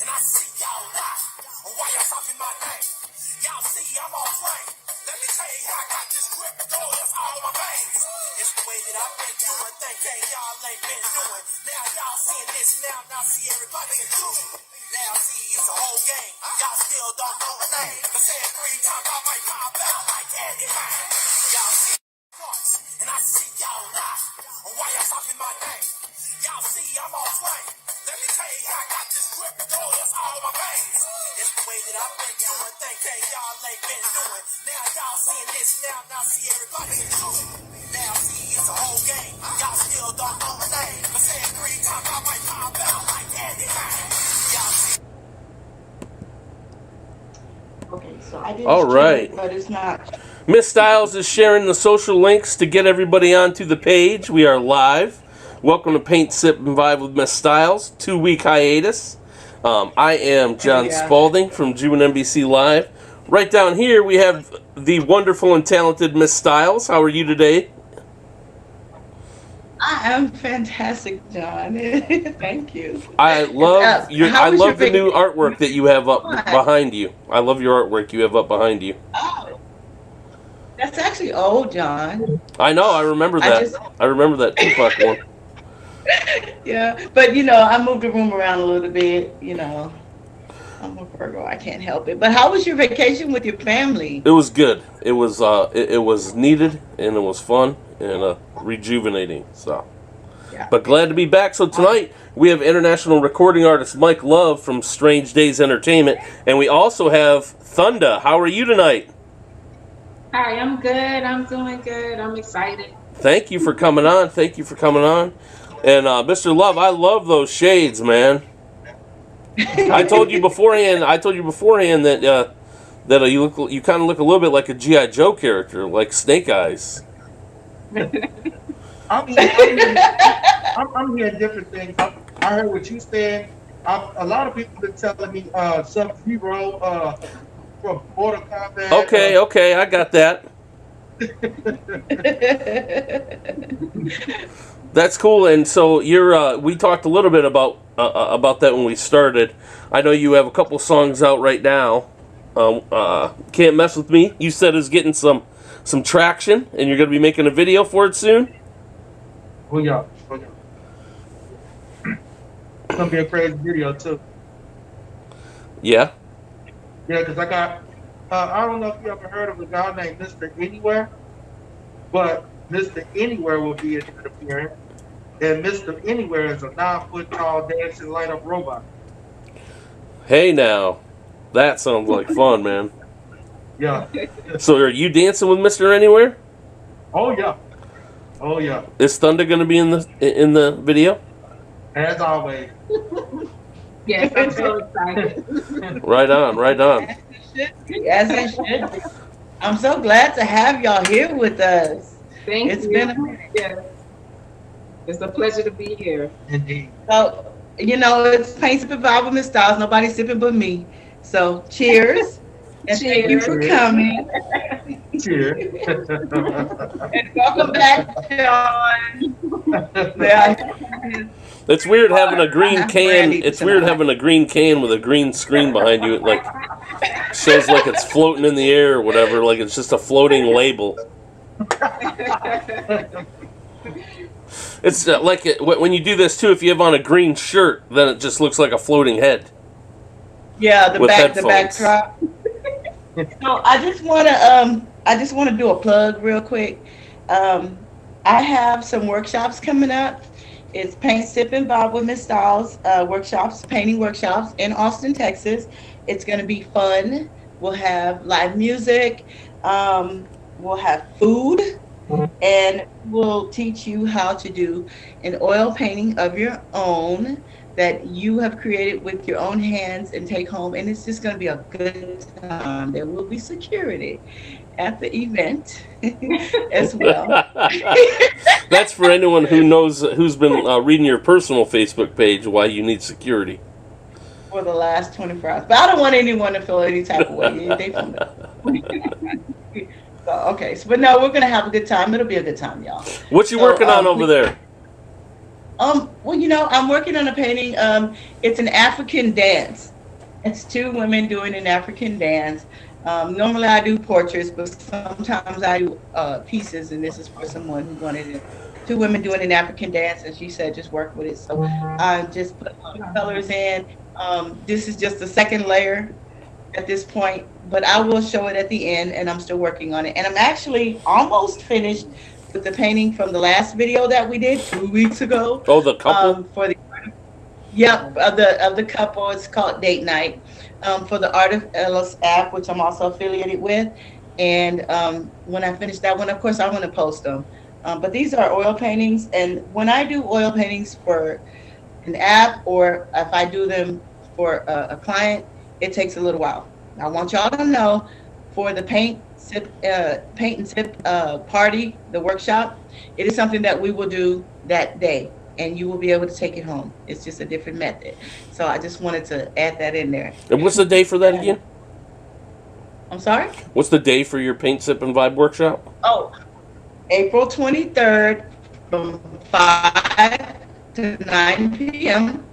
and I see y'all not. Why y'all talking my name? Y'all see I'm on flame. Let me tell you how I got this grip and gold that's all my veins. It's the way that I've been doing things y'all ain't been doing. Now y'all seeing this, now see everybody in truth. Now see it's a whole game. Y'all still don't know the name. But say it 3 times, I might pop out like Candy Man. Y'all see and I see y'all not. Why y'all talking my name? Y'all see I'm on flame. Let me tell you how I got this grip and gold that's all my veins. It's the way that I've been doing things y'all ain't been doing. Now y'all seeing this, now see everybody in truth. Now see it's a whole game. Y'all still don't know my name. But say it 3 times, I might pop out like Candy Man. Y'all see. Okay, so I didn't All right. it, but it's not. Miss Styles is sharing the social links to get everybody onto the page. We are live. Welcome to Paint, Sip, and Vibe with Miss Styles. 2-week hiatus. I am John Spalding from June NBC Live. Right down here we have the wonderful and talented Miss Styles. How are you today? I am fantastic, John. Thank you. I love the new artwork that you have up behind you. I love your artwork you have up behind you. Oh, that's actually old, John. I know. I remember that. I remember that Tupac one. Yeah, but you know, I moved the room around a little bit. You know, I'm a Virgo. I can't help it. But how was your vacation with your family? It was good. It was it was needed and it was fun and rejuvenating. So, Yeah. But glad to be back. So tonight we have international recording artist Mike Love from Strange Dayz Entertainment, and we also have Thunda. How are you tonight? Hi, I'm good. I'm doing good. I'm excited. Thank you for coming on. Thank you for coming on. And Mr. Love, I love those shades, man. I told you beforehand that you kind of look a little bit like a G.I. Joe character, like Snake Eyes. I'm hearing different things. I heard what you said. A lot of people been telling me Sub-Zero from Mortal Kombat. Okay, I got that. That's cool. And so you're. We talked a little bit about that when we started. I know you have a couple songs out right now. Can't Mess With Me, you said, is getting some traction, and you're going to be making a video for it soon. Oh yeah. It's gonna be a crazy video too. Yeah. Yeah, because I got. I don't know if you ever heard of a guy named Mr. Anywhere, but Mr. Anywhere will be in an appearance. And Mr. Anywhere is a 9-foot tall dancing light up robot. Hey now, that sounds like fun, man. Yeah. So are you dancing with Mr. Anywhere? Oh yeah. Oh yeah. Is Thunder going to be in the video? As always. Yes, I'm so excited. Right on. As it should be. I'm so glad to have y'all here with us. It's been a minute. Yes. It's a pleasure to be here. Indeed. So, you know, it's Paint, Sip, and Vibe with Miss Styles. Nobody's sipping but me. So, cheers. And thank you for coming. Cheers. And welcome back, John. It's weird having a green can. It's weird having a green can with a green screen behind you. It like shows like it's floating in the air or whatever. Like it's just a floating label. It's like when you do this too. If you have on a green shirt, then it just looks like a floating head. Yeah, the headphones. backdrop. So I just want to do a plug real quick. I have some workshops coming up. It's Paint, Sip, and Vibe with Miss Styles workshops, painting workshops in Austin, Texas. It's going to be fun. We'll have live music. We'll have food. And we'll teach you how to do an oil painting of your own that you have created with your own hands and take home. And it's just going to be a good time. There will be security at the event as well. That's for anyone who's been reading your personal Facebook page why you need security. For the last 24 hours. But I don't want anyone to feel any type of way. They feel So, okay, but no, we're gonna have a good time. It'll be a good time, y'all. What you working on over there? Well, you know, I'm working on a painting. It's an African dance. It's two women doing an African dance. Normally I do portraits, but sometimes I do pieces, and this is for someone who wanted it. Two women doing an African dance, and she said just work with it. So I just put all the colors in. This is just the second layer at this point, but I will show it at the end, and I'm still working on it. And I'm actually almost finished with the painting from the last video that we did 2 weeks ago. Oh, the couple? For the Yep, of the couple. It's called Date Night, for the Art of Ellis app, which I'm also affiliated with. And when I finish that one, of course, I'm going to post them. But these are oil paintings, and when I do oil paintings for an app, or if I do them for a client, it takes a little while. I want y'all to know, for the paint and sip party, the workshop, it is something that we will do that day, and you will be able to take it home. It's just a different method. So I just wanted to add that in there. And what's the day for that again? I'm sorry? What's the day for your Paint, Sip, and Vibe workshop? Oh, April 23rd from 5 to 9 p.m.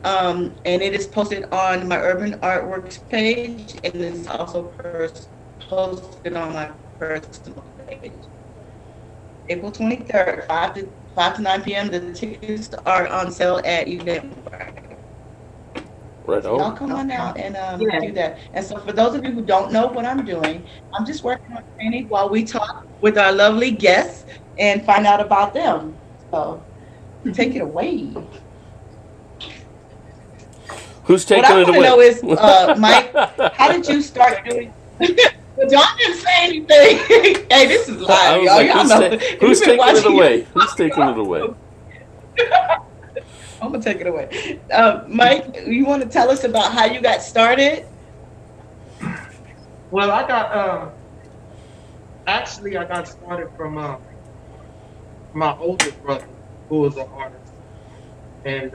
And it is posted on my Urban Artworks page, and it's also posted on my personal page. April 23rd, 5 to 9 p.m. The tickets are on sale at Eventbrite. Right on. Y'all come on out and do that. And so for those of you who don't know what I'm doing, I'm just working on training while we talk with our lovely guests and find out about them. So take it away. Who's taking it away? What I want to know is, Mike, how did you start doing? Well, John didn't say anything. Hey, this is live, y'all. Like, Y'all know. who's taking it away? Who's taking it away? I'm gonna take it away. Mike, you want to tell us about how you got started? Well, I got actually I got started from my older brother, who was an artist, and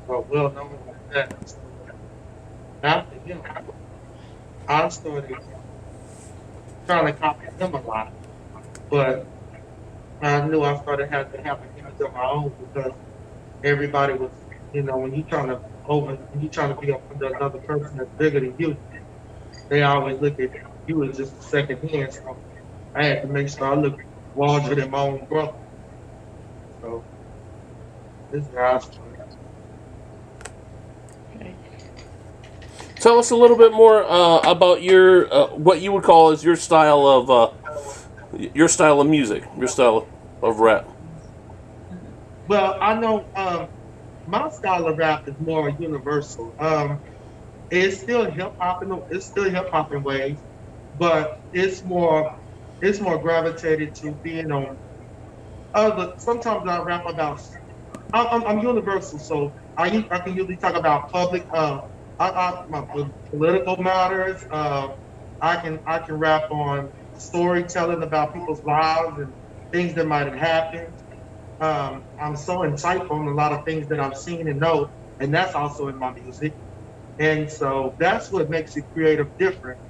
well known like that. So after him, I started trying to copy him a lot, but I knew I started having to have an image of my own, because everybody was, when you're trying to be under another person that's bigger than you, they always look at you as just a second hand. So I had to make sure I looked larger than my own brother. So this is how I started. Tell us a little bit more about your what you would call as your style of music, your style of rap. Well, I know my style of rap is more universal. It's still hip hop in ways, but it's more gravitated to being on other. Sometimes I rap about. I'm universal, so I can usually talk about public. My political matters. I can rap on storytelling about people's lives and things that might have happened. I'm so insightful on a lot of things that I've seen and know, and that's also in my music. And so that's what makes it creative different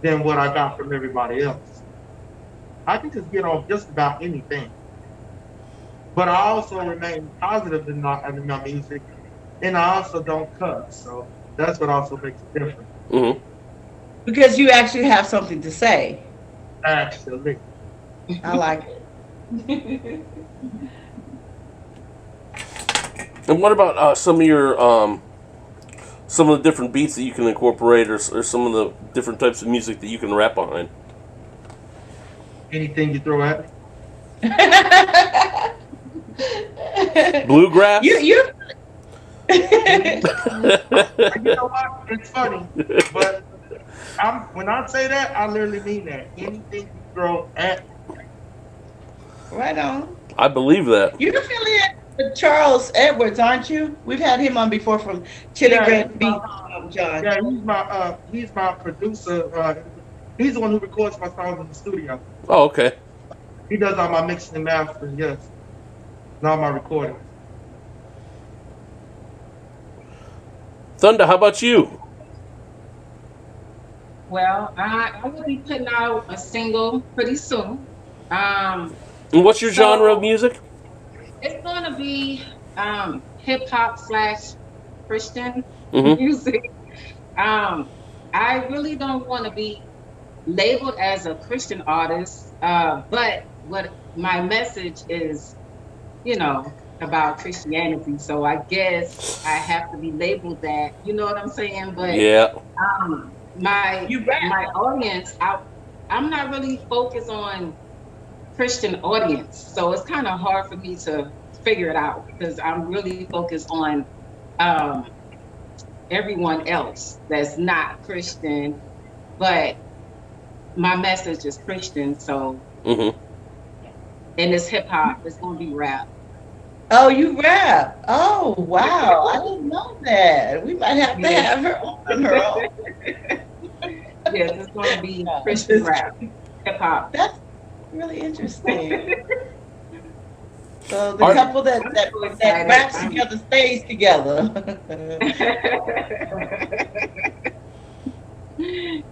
than what I got from everybody else. I can just get on just about anything. But I also remain positive in my music, and I also don't cuss. So that's what also makes it different. Mm-hmm. Because you actually have something to say. Absolutely. I like it. And what about some of your some of the different beats that you can incorporate, or some of the different types of music that you can rap behind? Anything you throw at me? Bluegrass? You You know what? It's funny, but when I say that, I literally mean that. Anything you throw at me. right on. I believe that. You're affiliated with Charles Edwards, aren't you? We've had him on before from Chili Red Beat, John. Yeah, he's my producer. He's the one who records my songs in the studio. Oh, okay. He does all my mixing and mastering, yes, and all my recording. Thunder, how about you? Well, I will be putting out a single pretty soon. And what's your genre of music? It's going to be hip hop / Christian Mm-hmm. music. I really don't want to be labeled as a Christian artist, but what my message is, you know, about Christianity. So I guess I have to be labeled that. You know what I'm saying? But Yeah. You rap. my audience, I'm not really focused on Christian audience, so it's kind of hard for me to figure it out because I'm really focused on um, everyone else that's not Christian, but my message is Christian. So, Mm-hmm. and it's hip hop. It's gonna be rap. Oh, you rap. Oh, wow. I didn't know that. We might have to Yes, have her on her own. yes, it's gonna be Christian rap, hip hop. That's really interesting. So the Are, couple that I'm that, so that excited. raps together stays together.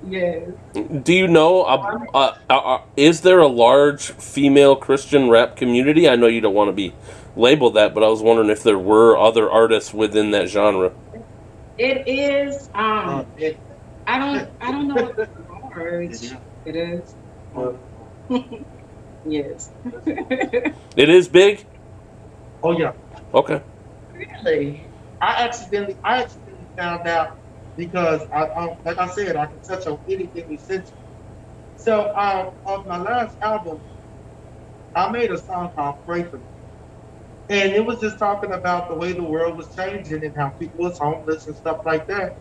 Yes. do you know, is there a large female Christian rap community? I know you don't want to be labeled that, but I was wondering if there were other artists within that genre. It is. It, I don't know if it's large. It is. Yes. It is big? oh yeah. Okay. Really? I accidentally found out because like I said, I can touch on anything essential. So on my last album, I made a song called "Pray for Me," and it was just talking about the way the world was changing and how people was homeless and stuff like that.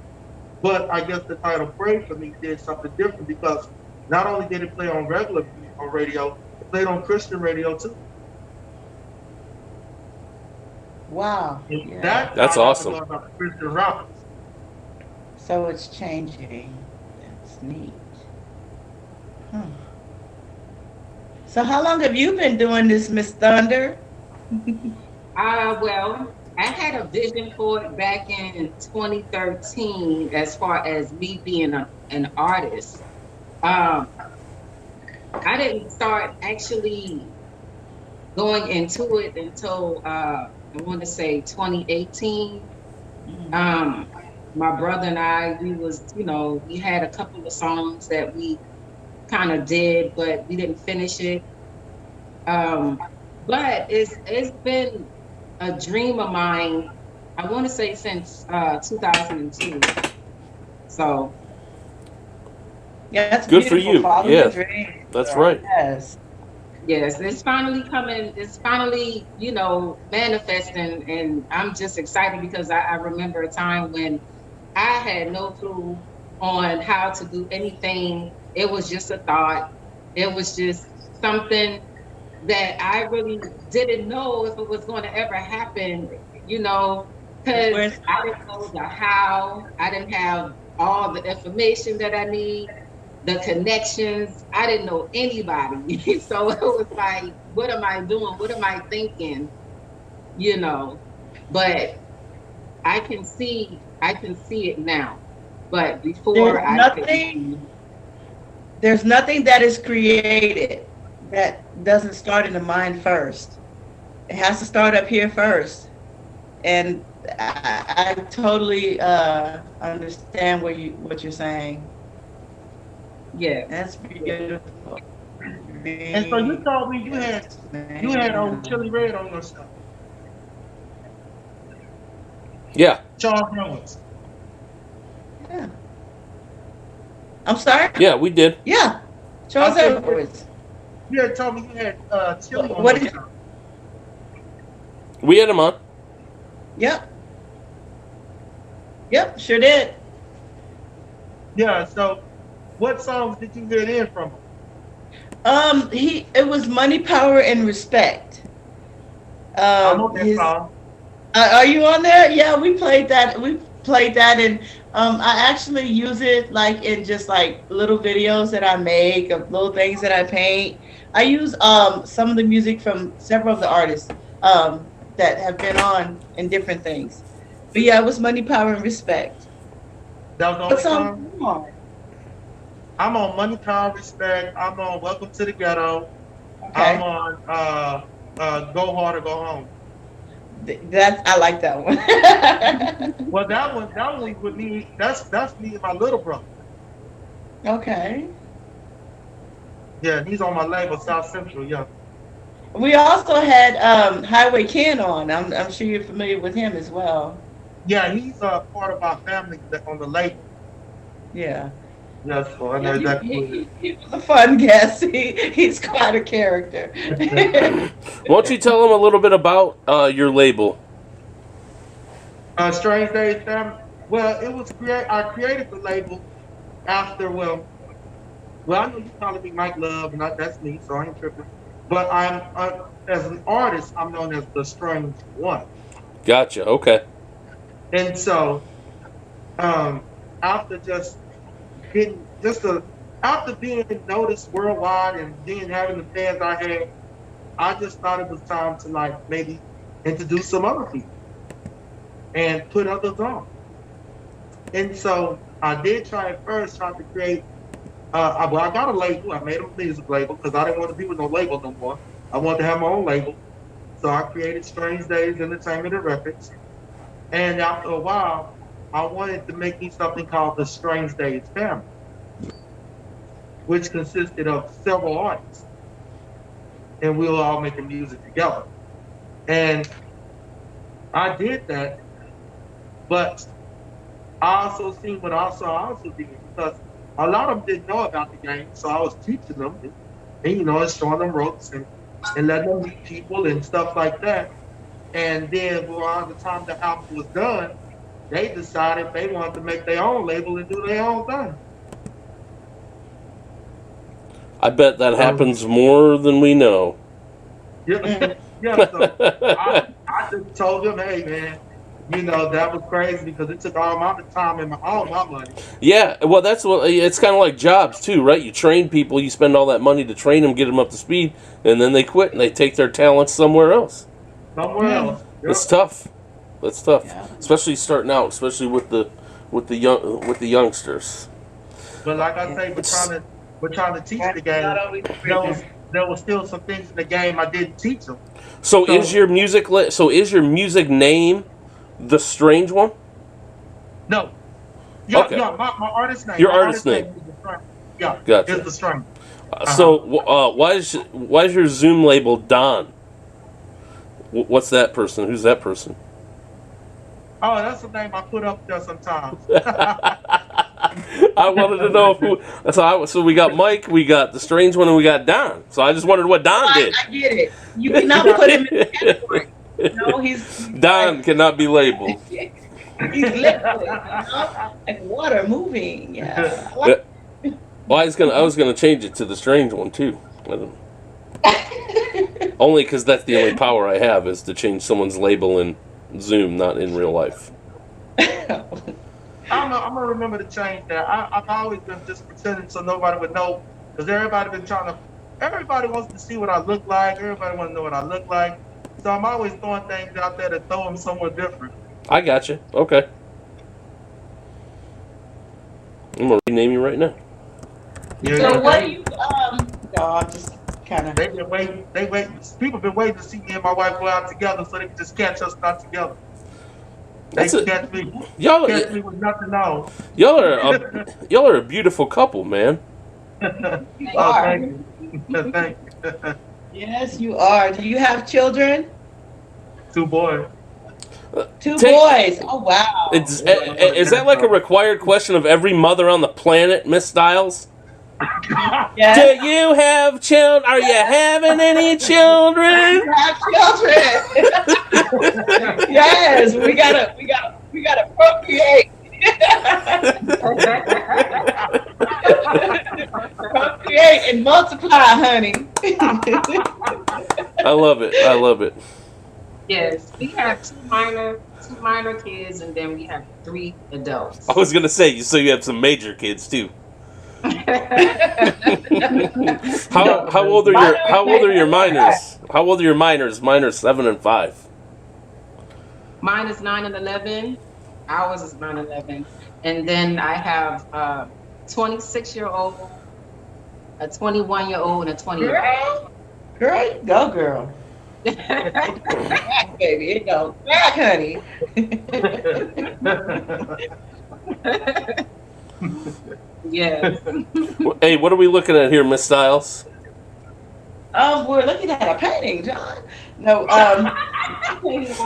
But I guess the title "Pray for Me" did something different because not only did it play on regular on radio, it played on Christian radio too. Wow. And Yeah. that That's I got to awesome. know about Christian rock. So it's changing. That's neat. Huh. So how long have you been doing this, Miss Thunder? Well, I had a vision for it back in 2013 as far as me being an artist. Um, I didn't start actually going into it until I want to say 2018. My brother and I, we was, we had a couple of songs that we kind of did, but we didn't finish it. But it's been a dream of mine. I want to say since 2002. So Yeah, that's Good for beautiful. you. Follow Yeah. your dreams. That's right. Yes. yes, it's finally coming. It's finally, manifesting, and I'm just excited because I remember a time when I had no clue on how to do anything. It was just a thought. It was just something that I really didn't know if it was going to ever happen, because I didn't know the how. I didn't have all the information that I need, the connections. I didn't know anybody. So it was like, what am I doing? What am I thinking? But I can see it now. But before There's I nothing. There's nothing that is created that doesn't start in the mind first. It has to start up here first. And I totally understand what you're saying. yeah. That's beautiful. And so you told me you had old Chili Red on your stuff. Yeah. Charles Owens. Yeah. I'm sorry? Yeah, we did. Yeah. Charles Okay. Edwards. You had told me you had Chili on What your did- stuff. We had him on. Yep. Yep, sure did. Yeah, so what songs did you get in from him? It was Money, Power, and Respect. I'm on that song. Are you on there? Yeah, we played that. And I actually use it like in just like little videos that I make of little things that I paint. I use some of the music from several of the artists that have been on in different things. But yeah, it was Money, Power, and Respect. That was the What only song? song? I'm on Money, Power, Respect. I'm on Welcome to the Ghetto. Okay. I'm on Go Hard or Go Home. That's I like that one. Well, that one with me. That's me and my little brother. Okay. Yeah, he's on my label, South Central. Yeah. We also had Highway Ken on. I'm sure you're familiar with him as well. Yeah, he's part of our family on the label. Yeah. Yes, so I know Yeah, exactly. he was a fun guest. He's quite a character. Why don't you tell them a little bit about your label? Strange Dayz Family. Well, it was I created the label after. Well, I know you calling me Mike Love, and that's me, so I ain't tripping. But I'm as an artist, I'm known as the Strange One. Gotcha. Okay. And so, after after being noticed worldwide and then having the fans I had, I just thought it was time to like maybe introduce some other people and put others on. And so I did try at first, trying to create. I got a label. I made a music label because I didn't want to be with no label no more. I wanted to have my own label. So I created Strange Dayz Entertainment Records. And after a while, I wanted to make me something called the Strange Dayz Family, which consisted of several artists. And we were all making music together. And I did that, but I also seen what I also did, because a lot of them didn't know about the game, so I was teaching them, and showing them ropes and letting them meet people and stuff like that. And then around the time the album was done, they decided they wanted to make their own label and do their own thing. I bet that happens more than we know. Yeah, so I just told them, hey man, that was crazy because it took all my time and all my money. Yeah, well, that's what it's kind of like jobs too, right? You train people, you spend all that money to train them, get them up to speed, and then they quit and they take their talents somewhere else. Somewhere else. Yep. It's tough. That's tough, Yeah. especially starting out, especially with the youngsters. But like I say, we're trying to teach the game. There was still some things in the game I didn't teach them. So is your music name The Strange One? No. Yeah, Okay. yeah. My artist name. Your artist name. Is the Strange. Yeah. Gotcha. It's the Strange. So why is your Zoom label Don? What's that person? Who's that person? Oh, that's the name I put up there sometimes. I wanted to know who. So we got Mike, we got the Strange One, and we got Don. So I just wondered what Don did. I get it. You cannot put him in the category. No, he's Don cannot be labeled. He's liquid, like water moving. Yeah. Well, I was gonna change it to the Strange One too. Only because that's the only power I have is to change someone's label in Zoom, not in real life. I'm gonna remember to change that. I've always been just pretending so nobody would know, because everybody wants to see what I look like. Everybody wants to know what I look like. So I'm always throwing things out there to throw them somewhere different. I got you. Okay. I'm gonna rename you right now. Yeah, So what do you no, I'm just kind of. They've been waiting. People been waiting to see me and my wife go out together so they can just catch us not together. They can catch me with nothing on. Y'all are a beautiful couple, man. You Oh, are. thank you. Thank you. Yes, you are. Do you have children? 2 boys. Two boys. Oh wow. Is that like a required question of every mother on the planet, Miss Styles? Yes. Do you have children? Are you having any children? You have children. Yes, we gotta procreate. Procreate and multiply, honey. I love it. Yes, we have two minor kids, and then we have 3 adults. I was gonna say, so you have some major kids too. How old are your minors? How old are your minors? Mine are 7 and 5. Mine is 9 and 11. Ours is 9 and 11. And then I have a 26-year-old, a 21-year-old, and a 20-year-old. Girl, go girl. Back, baby, it goes back, honey. Yes. Hey, what are we looking at here, Miss Styles? We're looking at a painting, John. No,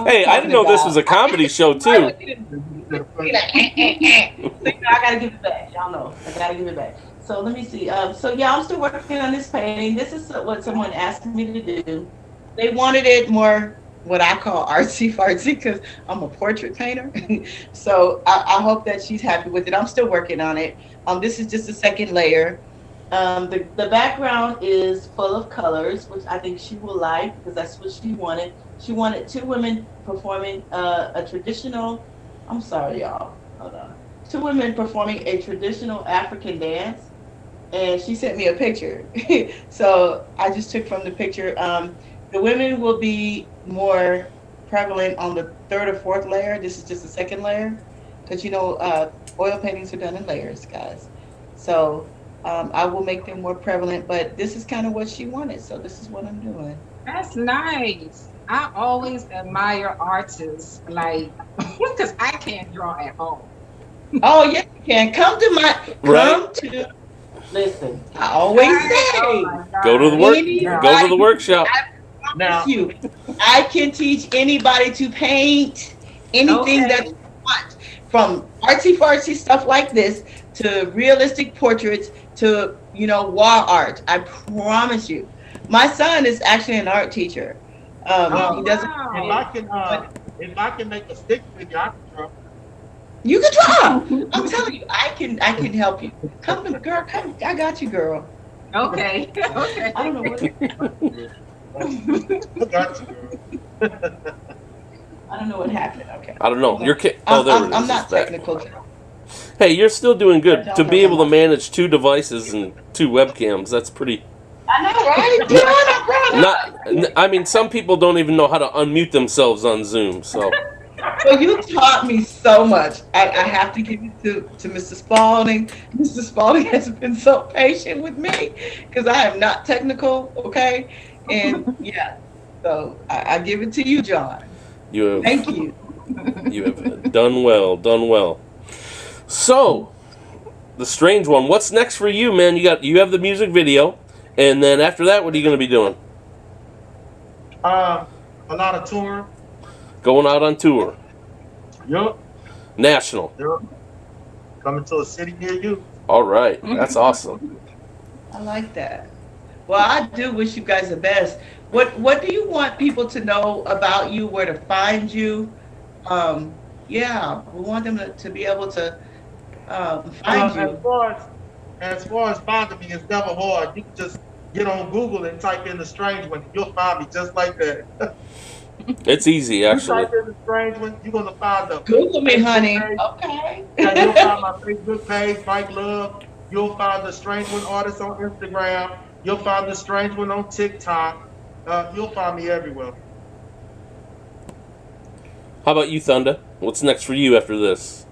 Hey, I didn't know this was a comedy show too. I gotta give it back. Y'all know, I gotta give it back. So let me see. So yeah, I'm still working on this painting. This is what someone asked me to do. They wanted it more what I call artsy fartsy because I'm a portrait painter. So I hope that she's happy with it. I'm still working on it. This is just a second layer. The background is full of colors, which I think she will like because that's what she wanted. She wanted two women performing a traditional. I'm sorry, y'all. Hold on. Two women performing a traditional African dance, and she sent me a picture. So I just took from the picture. The women will be more prevalent on the third or fourth layer. This is just the second layer, because oil paintings are done in layers, guys. So I will make them more prevalent, but this is kind of what she wanted, so this is what I'm doing. That's nice. I always admire artists, like, because I can't draw at home. Oh, yes, you can. Listen, I always say, go to the workshop. I promise you, I can teach anybody to paint anything that you want, from artsy-fartsy stuff like this to realistic portraits to, wall art. I promise you. My son is actually an art teacher. He doesn't. If I can make a stick figure, I can draw. You can draw. I'm telling you, I can help you. Come, girl. Come. I got you, girl. Okay. Okay. I don't know what. I got you, girl. I don't know what happened. Okay. I don't know. Your kid. I'm not technical. Hey, you're still doing good to be able to manage two devices and two webcams. That's pretty. I know, right? I mean, some people don't even know how to unmute themselves on Zoom. So. Well, you taught me so much. I have to give it to Mr. Spalding. Mr. Spalding has been so patient with me because I am not technical. Okay, and yeah, so I give it to you, John. Thank you. You have done well. Done well. So, the strange one. What's next for you, man? You have the music video. And then after that, what are you going to be doing? A lot of touring. Going out on tour. Yup. National. Yup. Coming to a city near you. All right. That's awesome. I like that. Well, I do wish you guys the best. What do you want people to know about you, where to find you? Yeah, we want them to be able to find you. As far as finding me, it's never hard. You can just get on Google and type in The Strange One. You'll find me just like that. It's easy, actually. You type in The Strange One, you're going to find the Google me, honey. page. Okay. Yeah, you'll find my Facebook page, Mike Love. You'll find The Strange One artist on Instagram. You'll find The Strange One on TikTok. You'll find me everywhere. How about you, Thunder? What's next for you after this?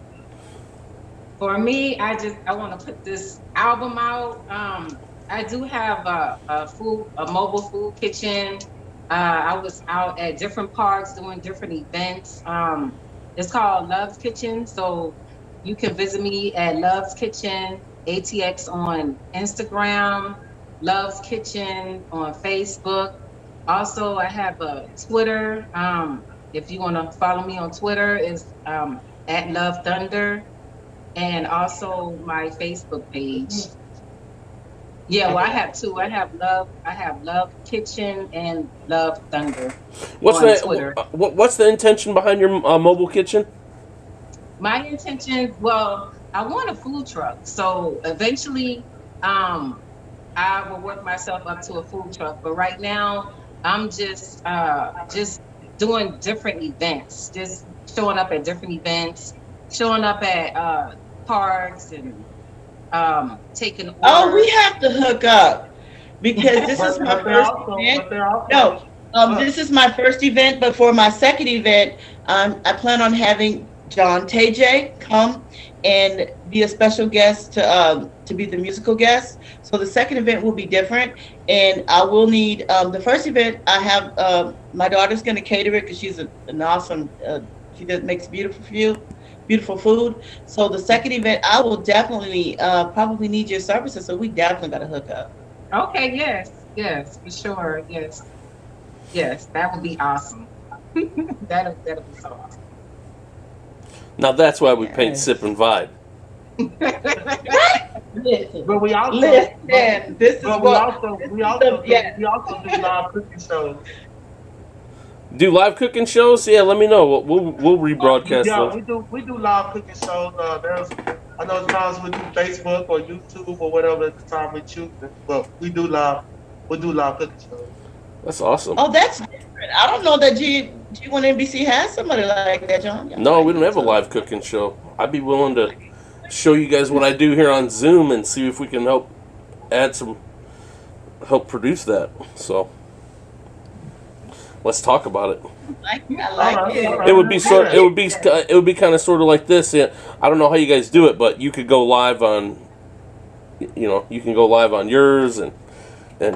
For me, I want to put this album out. I do have a mobile food kitchen. I was out at different parks doing different events. It's called Love's Kitchen, so you can visit me at Love's Kitchen ATX on Instagram, Love's Kitchen on Facebook. Also, I have a Twitter. If you want to follow me on Twitter, is at Love Thunder. And also my Facebook page. Yeah, well, I have two. I have Love Kitchen and Love Thunder. Twitter. What's the intention behind your mobile kitchen? My intention, well, I want a food truck. So eventually, I will work myself up to a food truck. But right now, I'm just doing different events, just showing up at different events. Showing up at parks and taking orders. Oh, we have to hook up because this is my first event. No, this is my first event, but for my second event, I plan on having John TJ come and be a special guest to be the musical guest. So the second event will be different, and I will need the first event. I have my daughter's going to cater it because she's an awesome. She makes beautiful food. So the second event, I will definitely probably need your services. So we definitely got to hook up. Okay, yes, for sure. Yes, that would be awesome. that'll be so awesome. Now that's why we paint, sip, and vibe. Listen, But we also this is but what we also do live cooking shows. Do live cooking shows? Yeah, let me know. We'll rebroadcast Yeah, those. we do live cooking shows. I know sometimes we do Facebook or YouTube or whatever at the time we choose it, but we do live cooking shows. That's awesome. Oh, that's different. I don't know that G1 NBC has somebody like that, John. No, we don't have a live cooking show. I'd be willing to show you guys what I do here on Zoom and see if we can help produce that. So let's talk about it. I like it. It would be kind of sort of like this. Yeah, I don't know how you guys do it, but you could go live on, you can go live on yours and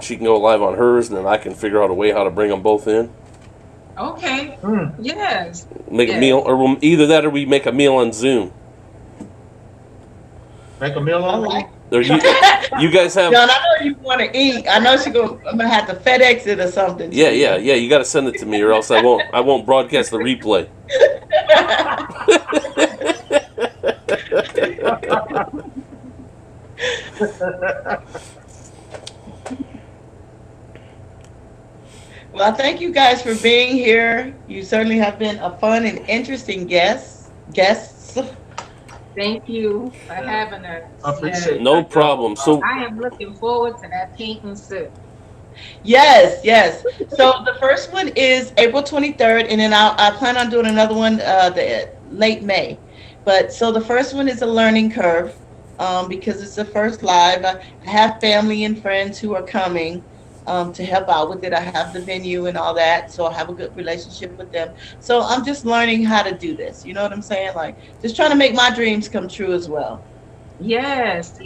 she can go live on hers, and then I can figure out a way how to bring them both in. Okay. Yes. Make a meal, or either that or we make a meal on Zoom. Make a meal on Or you guys have. John, I know you want to eat. I know I'm gonna have to FedEx it or something. Yeah. You got to send it to me, or else I won't broadcast the replay. Well, thank you guys for being here. You certainly have been a fun and interesting guests. Thank you for having us. I appreciate it. No problem. So I am looking forward to that paint and sip. Yes. So the first one is April 23rd, and then I plan on doing another one the late May. But so the first one is a learning curve because it's the first live. I have family and friends who are coming to help out with it. I have the venue and all that, so I have a good relationship with them. So I'm just learning how to do this. You know what I'm saying? Like just trying to make my dreams come true as well. Yes.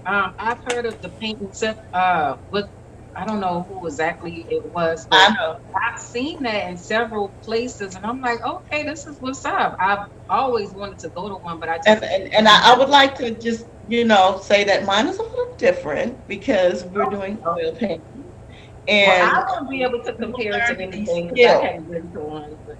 I've heard of the paint and sip. I don't know who exactly it was, but I know. I've seen that in several places, and I'm like, okay, this is what's up. I've always wanted to go to one, but I just and I would like to just say that mine is a little different because we're doing oil painting. And I won't be able to compare it to anything because I haven't been to one. But,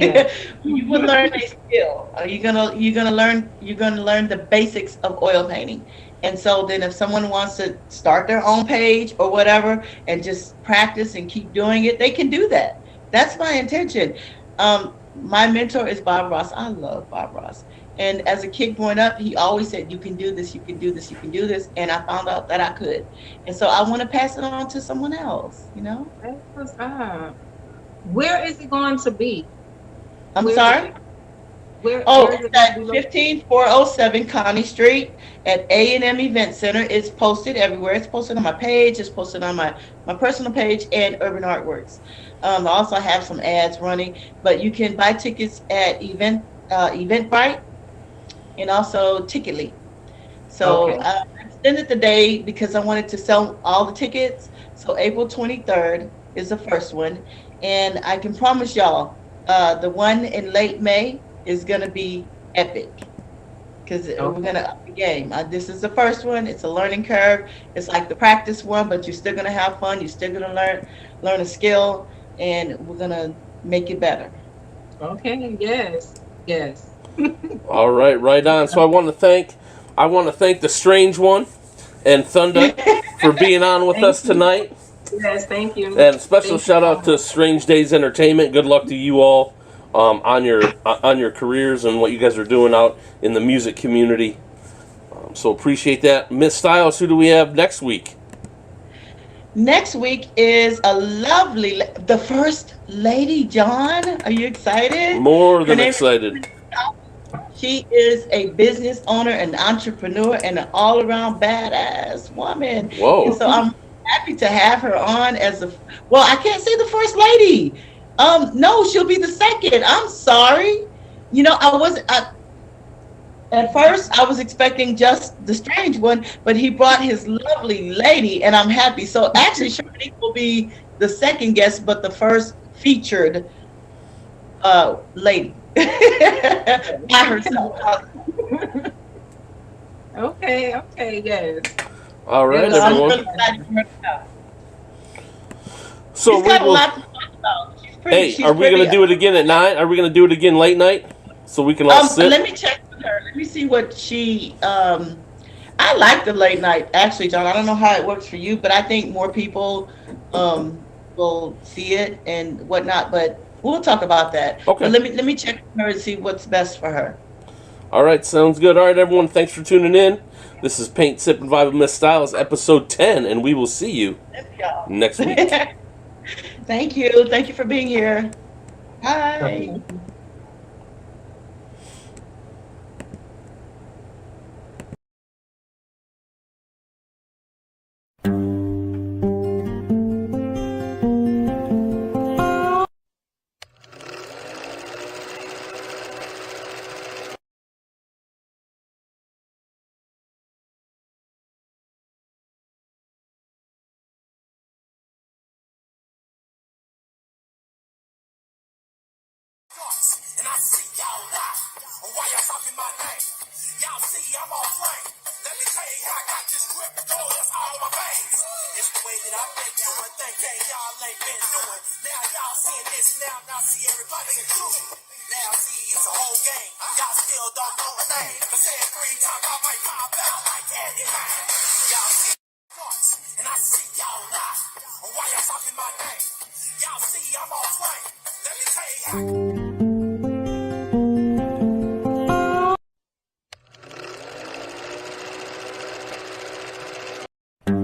yeah. You will learn a skill. You're gonna learn the basics of oil painting. And so then if someone wants to start their own page or whatever and just practice and keep doing it, they can do that. That's my intention. My mentor is Bob Ross. I love Bob Ross. And as a kid growing up, he always said, you can do this, you can do this, you can do this. And I found out that I could. And so I want to pass it on to someone else, That's what's up. Where is it going to be? I'm Where sorry? Where It's at 15407 Connie Street at A&M Event Center. It's posted everywhere. It's posted on my page. It's posted on my personal page and Urban Artworks. I also have some ads running, but you can buy tickets at Eventbrite and also Ticketly. So I extended the day because I wanted to sell all the tickets. So April 23rd is the first one. And I can promise y'all, the one in late May is going to be epic because we're going to up the game. This is the first one. It's a learning curve. It's like the practice one, but you're still going to have fun. You're still going to learn a skill, and we're going to make it better. Okay, yes. all right on. So I want to thank the Strange One and Thunder for being on with us tonight. Yes, thank you. And special shout out to Strange Dayz Entertainment. Good luck to you all on your careers and what you guys are doing out in the music community. So appreciate that. Miss Styles, who do we have next week? Next week is the first lady, John. Are you excited? More than excited. She is a business owner, an entrepreneur, and an all-around badass woman. Whoa. And so I'm happy to have her on I can't say the first lady. No, she'll be the second. I'm sorry. At first, I was expecting just the strange one, but he brought his lovely lady, and I'm happy. So actually, Sharmanique will be the second guest, but the first featured lady by herself. Okay, okay, yes. All right, So I'm everyone. really excited for her to come. So She's we got a will. lot to talk about. She's pretty. Hey, She's are we pretty. gonna do it again at 9? Are we gonna do it again late night so we can all sit? Let me check with her. Let me see what she. I like the late night. Actually, John, I don't know how it works for you, but I think more people will see it and whatnot. But we'll talk about that. Okay. But let me check with her and see what's best for her. All right, sounds good. All right, everyone, thanks for tuning in. This is Paint, Sip, and Vibe with Miss Styles, episode 10, and we will see you Y'all. next week. Thank you. Thank you for being here. Hi. And I see y'all lie. Why y'all talking my name? Y'all see I'm on flame. Let me tell you how I got this grip. Gold is all my veins. It's the way that I've been doing things that y'all ain't been doing. Now y'all seeing this now see everybody included. Now see it's a whole game. Y'all still don't know a name. But say it 3 times, I might pop out like Candyman. Y'all see and I see y'all lie. Why y'all talking my name? Y'all see I'm on flame. Let me tell you how.